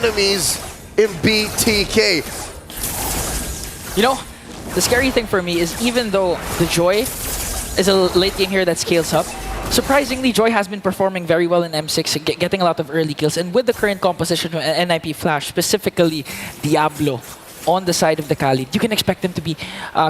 enemies in BTK. You know, the scary thing for me is even though the Joy is a late game here that scales up, surprisingly, Joy has been performing very well in M6, getting a lot of early kills. And with the current composition of NIP Flash, specifically Diablo, on the side of the Khalid, you can expect them to be,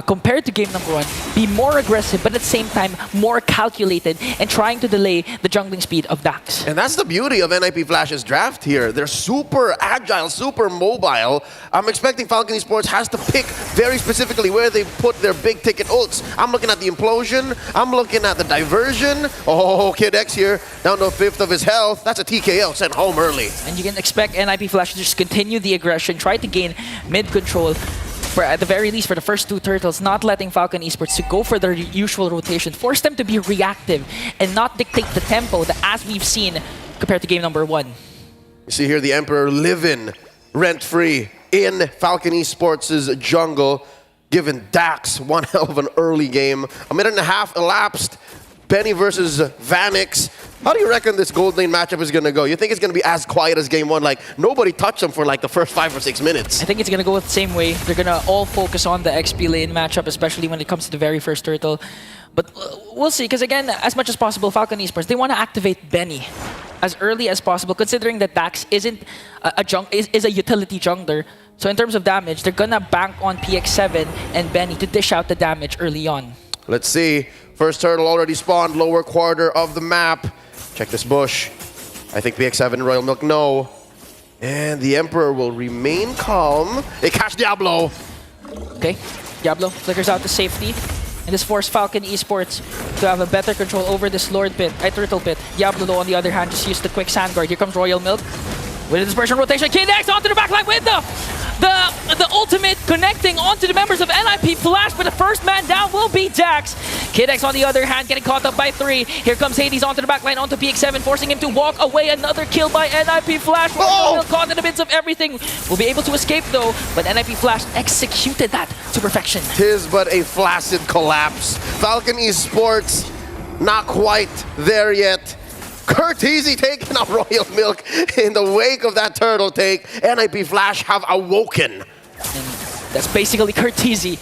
compared to game number 1, be more aggressive, but at the same time, more calculated and trying to delay the jungling speed of Dax. And that's the beauty of NIP Flash's draft here. They're super agile, super mobile. I'm expecting Falcon Esports has to pick very specifically where they put their big ticket ults. I'm looking at the implosion. I'm looking at the diversion. Oh, Kid X here, down to a fifth of his health. That's a TKO sent home early. And you can expect NIP Flash to just continue the aggression, try to gain mid control, for at the very least for the first 2 turtles, not letting Falcon Esports to go for their usual rotation, force them to be reactive and not dictate the tempo that as we've seen compared to game number 1. You see here the Emperor living rent-free in Falcon Esports' jungle, giving Dax one hell of an early game. A minute and a half elapsed. Benny versus Vanix. How do you reckon this gold lane matchup is going to go? You think it's going to be as quiet as game 1? Like, nobody touched them for like the first 5 or 6 minutes. I think it's going to go the same way. They're going to all focus on the XP lane matchup, especially when it comes to the very first turtle. But we'll see, because again, as much as possible, Falcon Esports, they want to activate Benny as early as possible, considering that Dax isn't is a utility jungler. So in terms of damage, they're going to bank on PX7 and Benny to dish out the damage early on. Let's see. First turtle already spawned, lower quarter of the map. Check this bush. I think PX7 and Royal Milk no. And the Emperor will remain calm. They catch Diablo. Okay, Diablo flickers out to safety. And this forced Falcon Esports to have a better control over this Turtle Pit. Diablo, though, on the other hand, just used the quick Sand Guard. Here comes Royal Milk. With a dispersion rotation, Kid X onto the backline with the ultimate connecting onto the members of NIP Flash, but the first man down will be Dax. Kid X on the other hand getting caught up by 3. Here comes Hades onto the backline, onto PX7, forcing him to walk away. Another kill by NIP Flash. Oh! Caught in the midst of everything. Will be able to escape though, but NIP Flash executed that to perfection. Tis but a flaccid collapse. Falcon Esports not quite there yet. Curteasy taking out Royal Milk in the wake of that turtle take. NIP Flash have awoken. And that's basically Curteasy.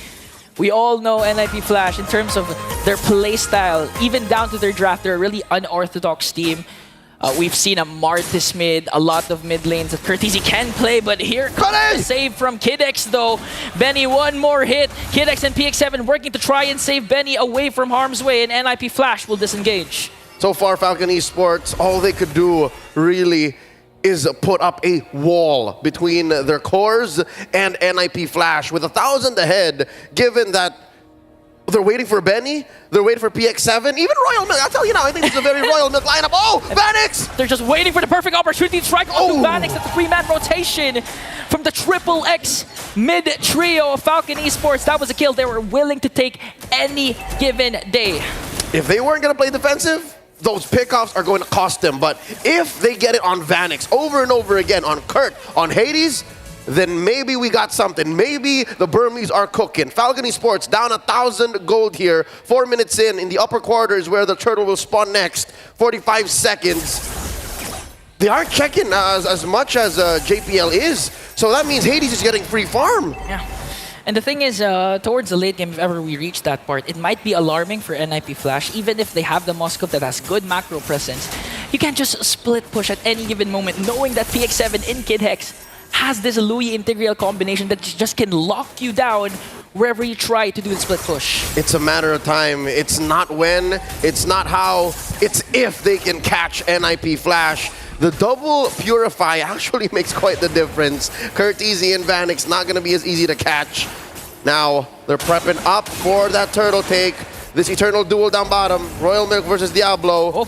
We all know NIP Flash in terms of their playstyle, even down to their draft. They're a really unorthodox team. We've seen a Martis mid, a lot of mid lanes that Curteasy can play, but here comes the save from Kid X though. Benny, one more hit. Kid X and PX7 working to try and save Benny away from harm's way, and NIP Flash will disengage. So far, Falcon Esports, all they could do really is put up a wall between their cores and NIP Flash with 1,000 ahead, given that they're waiting for Benny, they're waiting for PX7, even Royal Milk. I'll tell you now, I think it's a very Royal Milk lineup. Oh, Vanix! They're just waiting for the perfect opportunity to strike onto Vanix at the 3-man rotation from the Triple X mid trio of Falcon Esports. That was a kill they were willing to take any given day. If they weren't going to play defensive, those pickoffs are going to cost them. But if they get it on Vanix over and over again, on Kurt, on Hades, then maybe we got something. Maybe the Burmese are cooking. Falcon Esports down 1,000 gold here. 4 minutes in the upper quarter is where the turtle will spawn next. 45 seconds. They aren't checking as much as JPL is. So that means Hades is getting free farm. Yeah. And the thing is, towards the late game, if ever we reach that part, it might be alarming for NIP Flash. Even if they have the Moskov that has good macro presence, you can't just split push at any given moment, knowing that PX7 in Kid Hex has this Louis integral combination that just can lock you down wherever you try to do the split push. It's a matter of time. It's not when, it's not how, it's if they can catch NIP Flash. The double Purify actually makes quite the difference. Curteasy and Vanix not going to be as easy to catch. Now, they're prepping up for that turtle take. This Eternal duel down bottom. Royal Milk versus Diablo.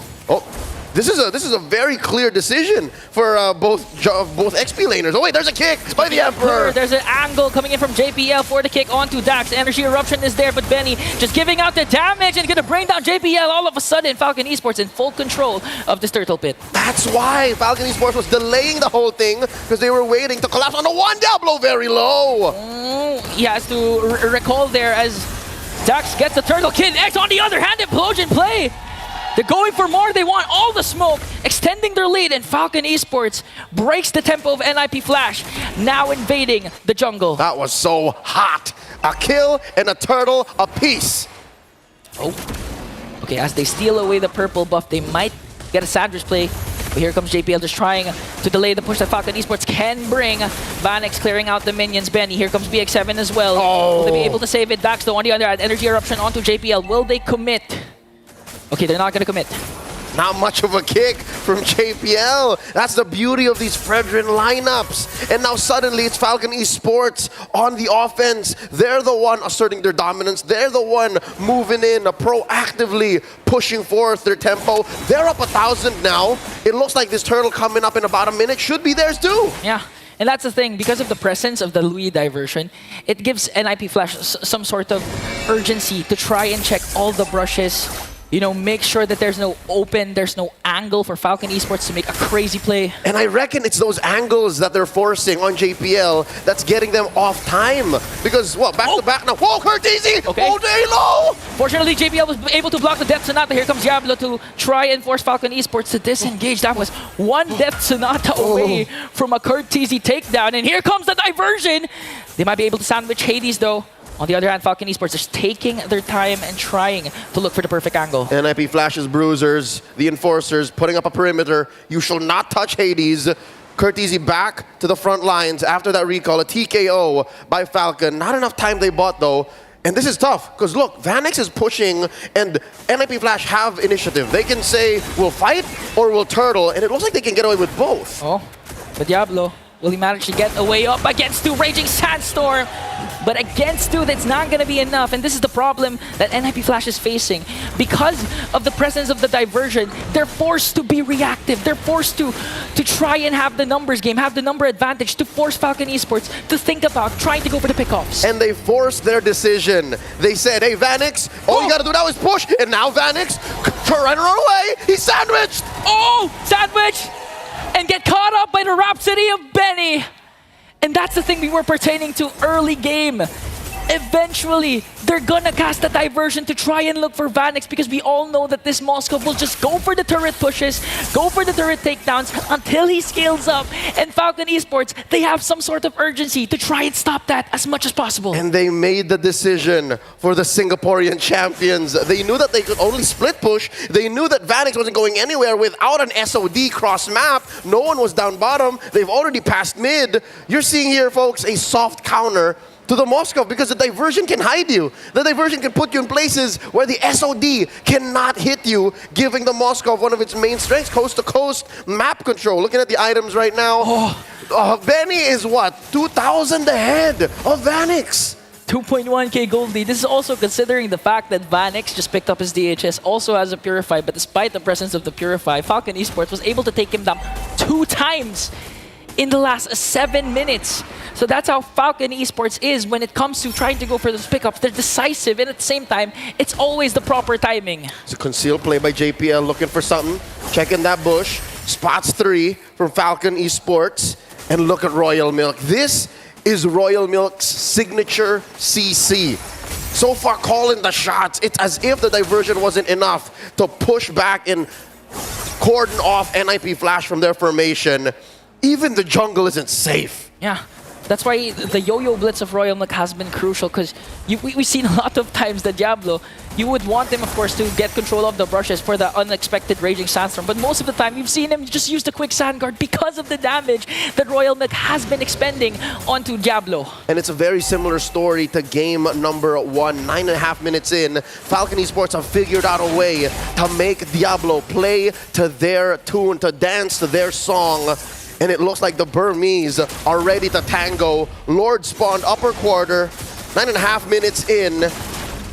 This is a very clear decision for both XP laners. Oh wait, there's a kick by the Emperor. There's an angle coming in from JPL for the kick onto Dax. Energy Eruption is there, but Benny just giving out the damage and gonna bring down JPL all of a sudden. Falcon Esports in full control of this turtle pit. That's why Falcon Esports was delaying the whole thing, because they were waiting to collapse on the one Diablo very low. He has to recall there as Dax gets the turtle. Kid X on the other hand, implosion play. They're going for more. They want all the smoke, extending their lead, and Falcon Esports breaks the tempo of NIP Flash, now invading the jungle. That was so hot. A kill and a turtle apiece. Oh. Okay, as they steal away the purple buff, they might get a sandwich play. But here comes JPL just trying to delay the push that Falcon Esports can bring. Vanix clearing out the minions. Benny, here comes BX7 as well. Will they be able to save it? Dax, though, on the other hand, energy eruption onto JPL. Will they commit? Okay, they're not going to commit. Not much of a kick from JPL. That's the beauty of these Fredrin lineups. And now suddenly it's Falcon Esports on the offense. They're the one asserting their dominance. They're the one moving in, proactively pushing forth their tempo. They're up 1,000 now. It looks like this turtle coming up in about a minute should be theirs too. Yeah. And that's the thing, because of the presence of the Louis diversion, it gives NIP Flash some sort of urgency to try and check all the brushes. You know, make sure that there's no open, there's no angle for Falcon Esports to make a crazy play. And I reckon it's those angles that they're forcing on JPL that's getting them off time. Because, what, back to back now. Whoa, Curtizi! Okay. All day low! Fortunately, JPL was able to block the Death Sonata. Here comes Diablo to try and force Falcon Esports to disengage. That was one Death Sonata away from a Curtizi takedown. And here comes the diversion. They might be able to sandwich Hades, though. On the other hand, Falcon Esports is taking their time and trying to look for the perfect angle. NIP Flash's bruisers, the enforcers, putting up a perimeter. You shall not touch Hades. Curtizi back to the front lines after that recall. A TKO by Falcon. Not enough time they bought, though. And this is tough, because look, Vanix is pushing, and NIP Flash have initiative. They can say, we'll fight, or we'll turtle, and it looks like they can get away with both. Oh, but Diablo, will he manage to get away up against two Raging Sandstorm? But against two, that's not going to be enough. And this is the problem that NIP Flash is facing. Because of the presence of the diversion, they're forced to be reactive. They're forced to try and have the numbers game, have the number advantage, to force Falcon Esports to think about trying to go for the pickoffs. And they forced their decision. They said, hey, Vanix, all you got to do now is push. And now Vanix, run away. He's sandwiched. Oh, sandwich! And get caught up by the Rhapsody of Benny. And that's the thing we were pertaining to early game. Eventually, they're gonna cast a diversion to try and look for Vanix, because we all know that this Moscow will just go for the turret pushes, go for the turret takedowns until he scales up. And Falcon Esports, they have some sort of urgency to try and stop that as much as possible. And they made the decision for the Singaporean champions. They knew that they could only split push. They knew that Vanix wasn't going anywhere without an SOD cross map. No one was down bottom. They've already passed mid. You're seeing here, folks, a soft counter to the Moscow, because the diversion can hide you. The diversion can put you in places where the SOD cannot hit you, giving the Moscow one of its main strengths, coast-to-coast map control. Looking at the items right now, Benny is what? 2,000 ahead of Vanix. 2.1k gold lead. This is also considering the fact that Vanix just picked up his DHS, also has a Purify, but despite the presence of the Purify, Falcon Esports was able to take him down 2 times in the last 7 minutes. So that's how Falcon Esports is when it comes to trying to go for those pickups. They're decisive, and at the same time, it's always the proper timing. It's a concealed play by JPL, looking for something. Checking that bush. Spots 3 from Falcon Esports. And look at Royal Milk. This is Royal Milk's signature CC. So far, calling the shots. It's as if the diversion wasn't enough to push back and cordon off NIP Flash from their formation. Even the jungle isn't safe. Yeah, that's why the yo-yo blitz of Royal Milk has been crucial, because we've seen a lot of times that Diablo, you would want him, of course, to get control of the brushes for the unexpected Raging Sandstorm. But most of the time, you've seen him just use the quick sand guard because of the damage that Royal Milk has been expending onto Diablo. And it's a very similar story to game number 1. 9.5 minutes in, Falcon Esports have figured out a way to make Diablo play to their tune, to dance to their song. And it looks like the Burmese are ready to tango. Lord spawned upper quarter, 9.5 minutes in.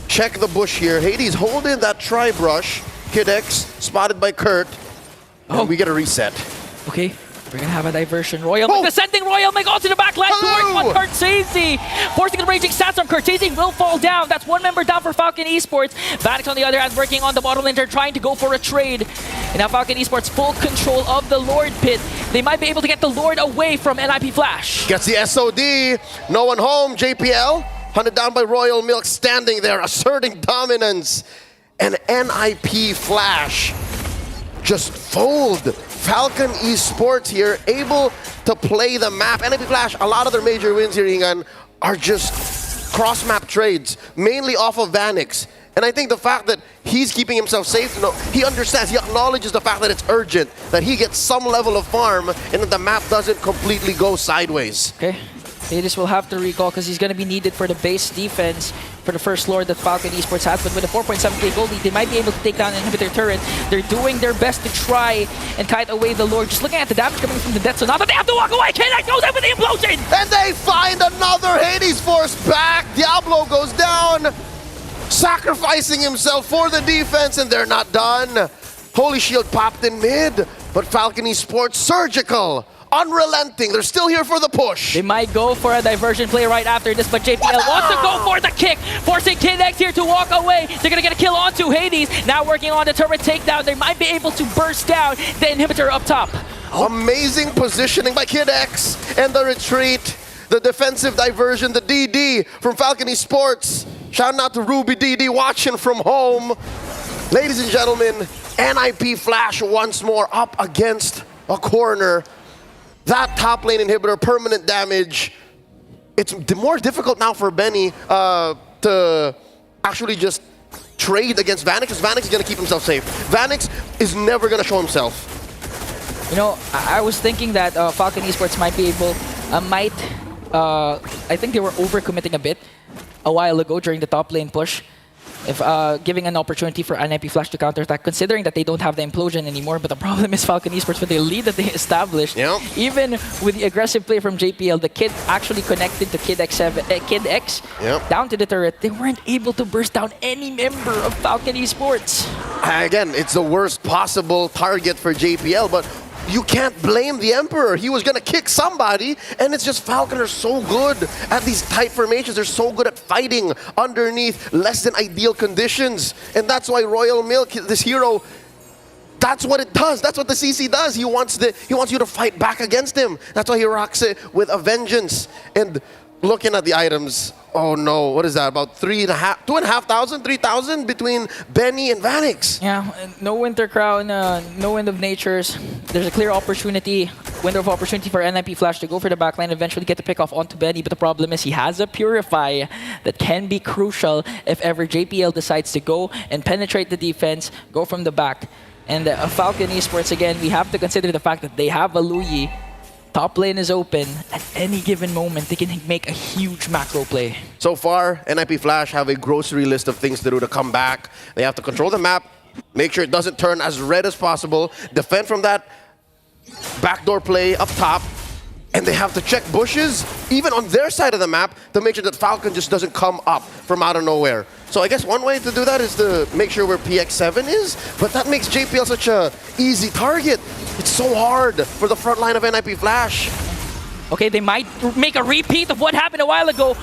Check the bush here. Hades holding that tri-brush. Kid X spotted by Kurt. And we get a reset. Okay, we're gonna have a diversion. Royal Milk descending. Royal Milk onto the back line towards one Curtizi. Forcing the Raging Sandstorm. Curtizi will fall down. That's one member down for Falcon Esports. Vanix on the other hand working on the bottom lane. They're trying to go for a trade. And now Falcon Esports full control of the Lord pit. They might be able to get the Lord away from NIP Flash. Gets the SOD. No one home. JPL hunted down by Royal Milk, standing there asserting dominance. and NIP Flash just fold. Falcon Esports here, able to play the map. NIP Flash, a lot of their major wins here, Ingan, are just cross-map trades, mainly off of Vanix. And I think the fact that he's keeping himself safe, he understands, he acknowledges the fact that it's urgent, that he gets some level of farm, and that the map doesn't completely go sideways. Okay. Hades will have to recall because he's going to be needed for the base defense for the first Lord that Falcon Esports has. But with a 4.7k gold lead, they might be able to take down an inhibitor turret. They're doing their best to try and kite away the Lord. Just looking at the damage coming from the death, so now that they have to walk away, KNX goes in with the implosion! And they find another Hades Force back. Diablo goes down, sacrificing himself for the defense, and they're not done. Holy Shield popped in mid, but Falcon Esports surgical. Unrelenting, they're still here for the push. They might go for a diversion play right after this, but JPL wants to go for the kick, forcing KNX here to walk away. They're gonna get a kill onto Hades. Now working on the turret takedown, they might be able to burst down the inhibitor up top. Amazing positioning by Kid X and the retreat, the defensive diversion, the DD from Falcon Esports. Shout out to Ruby DD watching from home. Ladies and gentlemen, NIP Flash once more up against a corner. That top lane inhibitor, permanent damage. It's more difficult now for Benny to actually just trade against Vanix, because Vanix is going to keep himself safe. Vanix is never going to show himself. You know, I was thinking that Falcon Esports might be able, I think they were overcommitting a bit a while ago during the top lane push. If giving an opportunity for NIP Flash to counterattack, considering that they don't have the implosion anymore. But the problem is Falcon Esports, with the lead that they established, even with the aggressive play from JPL, the kid actually connected to Kid X down to the turret. They weren't able to burst down any member of Falcon Esports. Again, it's the worst possible target for JPL, but you can't blame the Emperor. He was going to kick somebody, and it's just Falcon are so good at these tight formations. They're so good at fighting underneath less than ideal conditions. And that's why Royal Milk, this hero, that's what it does. That's what the CC does. He wants you to fight back against him. That's why he rocks it with a vengeance. And looking at the items, oh no, what is that? About 2,500, 3,000 between Benny and Vanix. Yeah, no Winter Crown, no Wind of Natures. There's a clear window of opportunity for NIP Flash to go for the backline, eventually get the pick off onto Benny. But the problem is he has a Purify that can be crucial if ever JPL decides to go and penetrate the defense, go from the back. And Falcon Esports, again, we have to consider the fact that they have a Luyi. Top lane is open. At any given moment, they can make a huge macro play. So far, NIP Flash have a grocery list of things to do to come back. They have to control the map, make sure it doesn't turn as red as possible, defend from that backdoor play up top, and they have to check bushes, even on their side of the map, to make sure that Falcon just doesn't come up from out of nowhere. So I guess one way to do that is to make sure where PX7 is, but that makes JPL such a easy target. It's so hard for the front line of NIP Flash. Okay, they might make a repeat of what happened a while ago.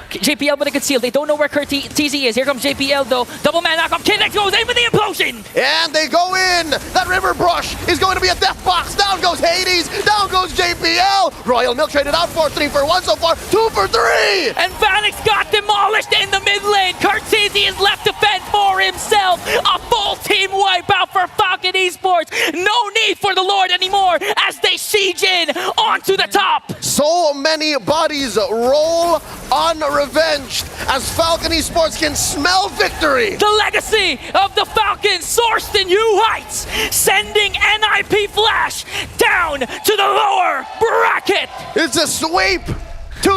JPL with a conceal. They don't know where TZ is. Here comes JPL though. Double man knock up. KNX goes in with the implosion. And they go in. That river brush is going to be a death box. Down goes Hades. Down goes JPL. Royal Milk traded out for 3 for 1 so far. 2 for 3. And Vanix got demolished in the mid lane. Curtizi is left to fend for himself. A full team wipeout for Falcon Esports. No need for the Lord anymore as they siege in onto the top. So many bodies roll unrevenged as Falcon Esports can smell victory. The legacy of the Falcons sourced in new heights, sending NIP Flash down to the lower bracket. It's a sweep. 2